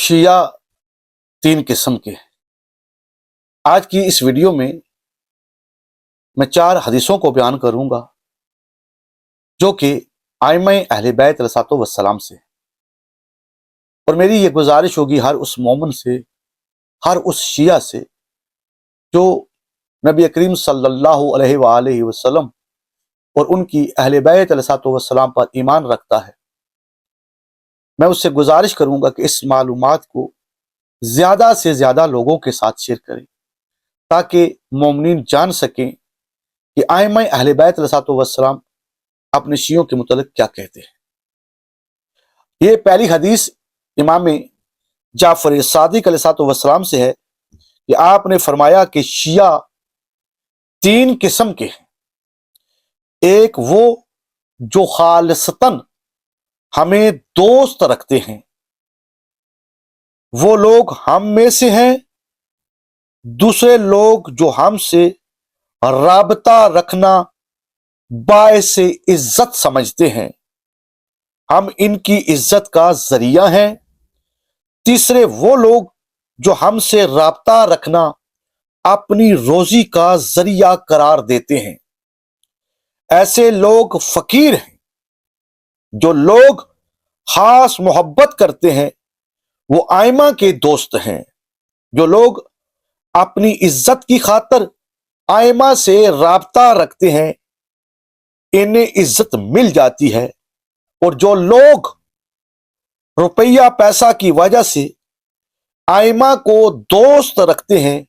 شیعہ تین قسم کے ہیں۔ آج کی اس ویڈیو میں چار حدیثوں کو بیان کروں گا جو کہ ائمہ اہل بیت علیہ السلام سے، اور میری یہ گزارش ہوگی ہر اس مومن سے، ہر اس شیعہ سے جو نبی کریم صلی اللہ علیہ وآلہ وسلم اور ان کی اہل بیت علیہ السلام پر ایمان رکھتا ہے۔ میں اس سے گزارش کروں گا کہ اس معلومات کو زیادہ سے زیادہ لوگوں کے ساتھ شیئر کریں تاکہ مومنین جان سکیں کہ ائمہ اہل بیت علیہ السلام اپنے شیعوں کے متعلق کیا کہتے ہیں۔ یہ پہلی حدیث امام جعفر صادق علیہ السلام سے ہے کہ آپ نے فرمایا کہ شیعہ تین قسم کے ہیں۔ ایک وہ جو خالصتاً ہمیں دوست رکھتے ہیں، وہ لوگ ہم میں سے ہیں۔ دوسرے لوگ جو ہم سے رابطہ رکھنا باعث عزت سمجھتے ہیں، ہم ان کی عزت کا ذریعہ ہیں۔ تیسرے وہ لوگ جو ہم سے رابطہ رکھنا اپنی روزی کا ذریعہ قرار دیتے ہیں۔ ایسے لوگ فقیر ہیں۔ جو لوگ خاص محبت کرتے ہیں وہ ائمہ کے دوست ہیں۔ جو لوگ اپنی عزت کی خاطر ائمہ سے رابطہ رکھتے ہیں انہیں عزت مل جاتی ہے، اور جو لوگ روپیہ پیسہ کی وجہ سے ائمہ کو دوست رکھتے ہیں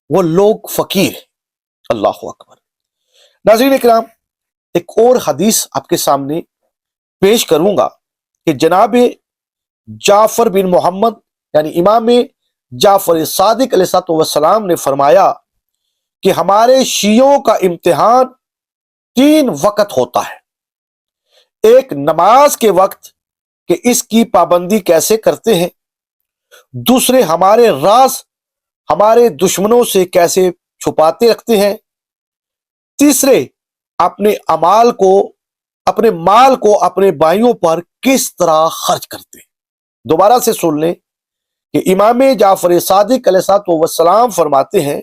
وہ لوگ فقیر ہیں۔ اللہ اکبر۔ ناظرین کرام، ایک اور حدیث آپ کے سامنے پیش کروں گا کہ جناب جعفر بن محمد یعنی امام جعفر صادق علیہ السلام نے فرمایا کہ ہمارے شیعوں کا امتحان تین وقت ہوتا ہے۔ ایک نماز کے وقت کہ اس کی پابندی کیسے کرتے ہیں، دوسرے ہمارے راز ہمارے دشمنوں سے کیسے چھپاتے رکھتے ہیں، تیسرے اپنے مال کو اپنے بھائیوں پر کس طرح خرچ کرتے ہیں۔ دوبارہ سے سن لیں کہ امام جعفر صادق علیہ السلام فرماتے ہیں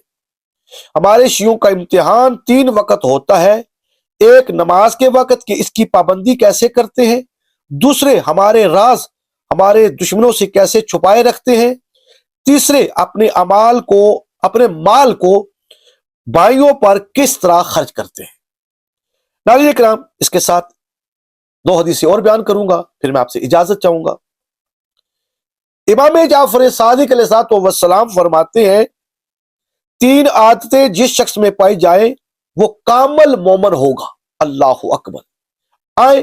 ہمارے شیعوں کا امتحان تین وقت ہوتا ہے۔ ایک نماز کے وقت کہ اس کی پابندی کیسے کرتے ہیں، دوسرے ہمارے راز ہمارے دشمنوں سے کیسے چھپائے رکھتے ہیں، تیسرے اپنے مال کو بھائیوں پر کس طرح خرچ کرتے ہیں۔ ناظرین کرام، اس کے ساتھ دو حدیثیں اور بیان کروں گا، پھر میں آپ سے اجازت چاہوں گا۔ امام جعفر صادق علیہ السلام فرماتے ہیں تین عادتیں جس شخص میں پائی جائیں وہ کامل مومن ہوگا۔ اللہ اکبر۔ آئے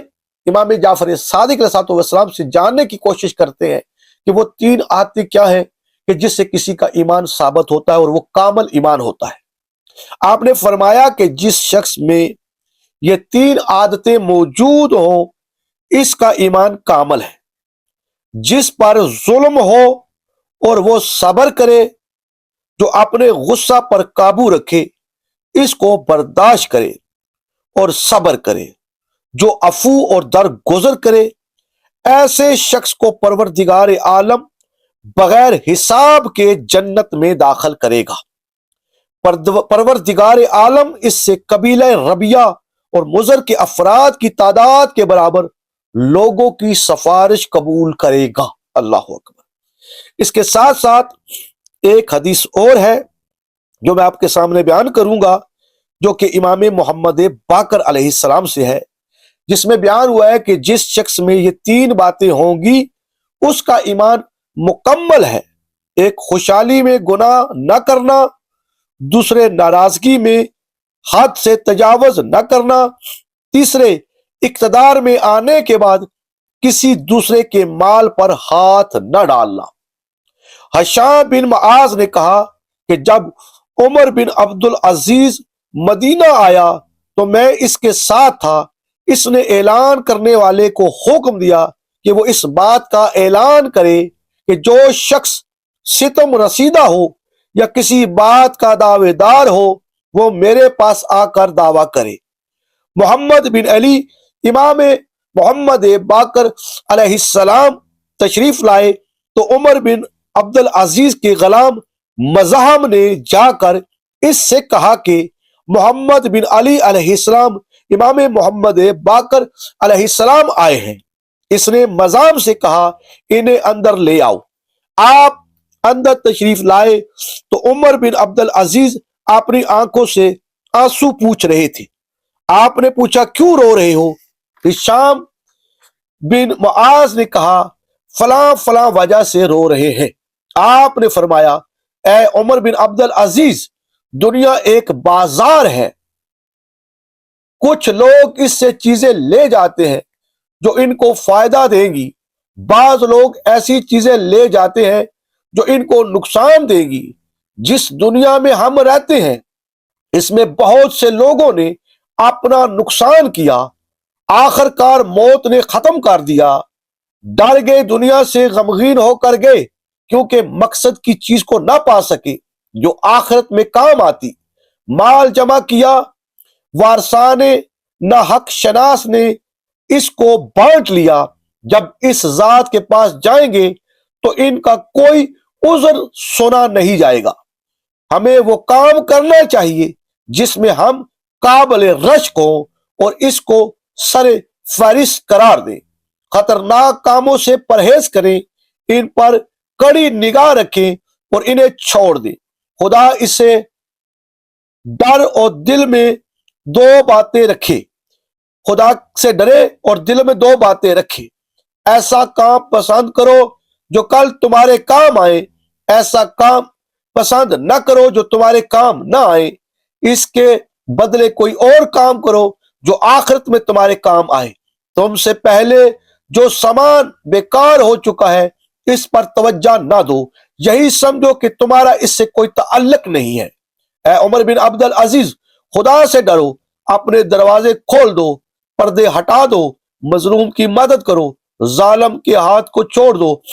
امام جعفر صادق علیہ السلام سے جاننے کی کوشش کرتے ہیں کہ وہ تین عادتیں کیا ہیں کہ جس سے کسی کا ایمان ثابت ہوتا ہے اور وہ کامل ایمان ہوتا ہے۔ آپ نے فرمایا کہ جس شخص میں یہ تین عادتیں موجود ہوں اس کا ایمان کامل ہے۔ جس پر ظلم ہو اور وہ صبر کرے، جو اپنے غصہ پر قابو رکھے اس کو برداشت کرے اور صبر کرے، جو عفو اور درگزر کرے، ایسے شخص کو پروردگار عالم بغیر حساب کے جنت میں داخل کرے گا۔ پروردگار عالم اس سے قبیلہ ربیہ اور مضر کے افراد کی تعداد کے برابر لوگوں کی سفارش قبول کرے گا۔ اللہ اکبر۔ اس کے ساتھ ساتھ ایک حدیث اور ہے جو میں آپ کے سامنے بیان کروں گا جو کہ امام محمد باقر علیہ السلام سے ہے، جس میں بیان ہوا ہے کہ جس شخص میں یہ تین باتیں ہوں گی اس کا ایمان مکمل ہے۔ ایک خوشحالی میں گناہ نہ کرنا، دوسرے ناراضگی میں حد سے تجاوز نہ کرنا، تیسرے اقتدار میں آنے کے بعد کسی دوسرے کے مال پر ہاتھ نہ ڈالنا۔ ہشام بن معاذ نے کہا کہ جب عمر بن عبد العزیز مدینہ آیا تو میں اس کے ساتھ تھا۔ اس نے اعلان کرنے والے کو حکم دیا کہ وہ اس بات کا اعلان کرے کہ جو شخص ستم رسیدہ ہو یا کسی بات کا دعوے دار ہو وہ میرے پاس آ کر دعویٰ کرے۔ محمد بن علی امام محمد باقر علیہ السلام تشریف لائے تو عمر بن عبد العزیز کے غلام مزاحم نے جا کر اس سے کہا کہ محمد بن علی علیہ السلام امام محمد باقر علیہ السلام آئے ہیں۔ اس نے مزاحم سے کہا انہیں اندر لے آؤ۔ آپ اندر تشریف لائے تو عمر بن عبد العزیز اپنی آنکھوں سے آنسو پوچھ رہے تھے۔ آپ نے پوچھا کیوں رو رہے ہو؟ ہشام بن معاذ نے کہا فلاں فلاں وجہ سے رو رہے ہیں۔ آپ نے فرمایا اے عمر بن عبد العزیز، دنیا ایک بازار ہے، کچھ لوگ اس سے چیزیں لے جاتے ہیں جو ان کو فائدہ دیں گی، بعض لوگ ایسی چیزیں لے جاتے ہیں جو ان کو نقصان دے گی۔ جس دنیا میں ہم رہتے ہیں اس میں بہت سے لوگوں نے اپنا نقصان کیا، آخر کار موت نے ختم کر دیا، ڈر گئے، دنیا سے غمگین ہو کر گئے کیونکہ مقصد کی چیز کو نہ پا سکے جو آخرت میں کام آتی۔ مال جمع کیا، وارثان نہ حق شناس نے اس کو بانٹ لیا، جب اس ذات کے پاس جائیں گے تو ان کا کوئی عذر سنا نہیں جائے گا۔ ہمیں وہ کام کرنا چاہیے جس میں ہم قابل رشک ہوں اور اس کو سر فہرست قرار دیں۔ خطرناک کاموں سے پرہیز کریں، ان پر کڑی نگاہ رکھیں اور انہیں چھوڑ دیں۔ خدا اسے ڈر اور دل میں دو باتیں رکھے، خدا سے ڈرے اور دل میں دو باتیں رکھے۔ ایسا کام پسند کرو جو کل تمہارے کام آئے، ایسا کام پسند نہ کرو جو تمہارے کام نہ آئے۔ اس کے بدلے کوئی اور کام کرو جو آخرت میں تمہارے کام آئے۔ تم سے پہلے جو سامان بیکار ہو چکا ہے اس پر توجہ نہ دو، یہی سمجھو کہ تمہارا اس سے کوئی تعلق نہیں ہے۔ اے عمر بن عبد العزیز، خدا سے ڈرو، اپنے دروازے کھول دو، پردے ہٹا دو، مظلوم کی مدد کرو، ظالم کے ہاتھ کو چھوڑ دو۔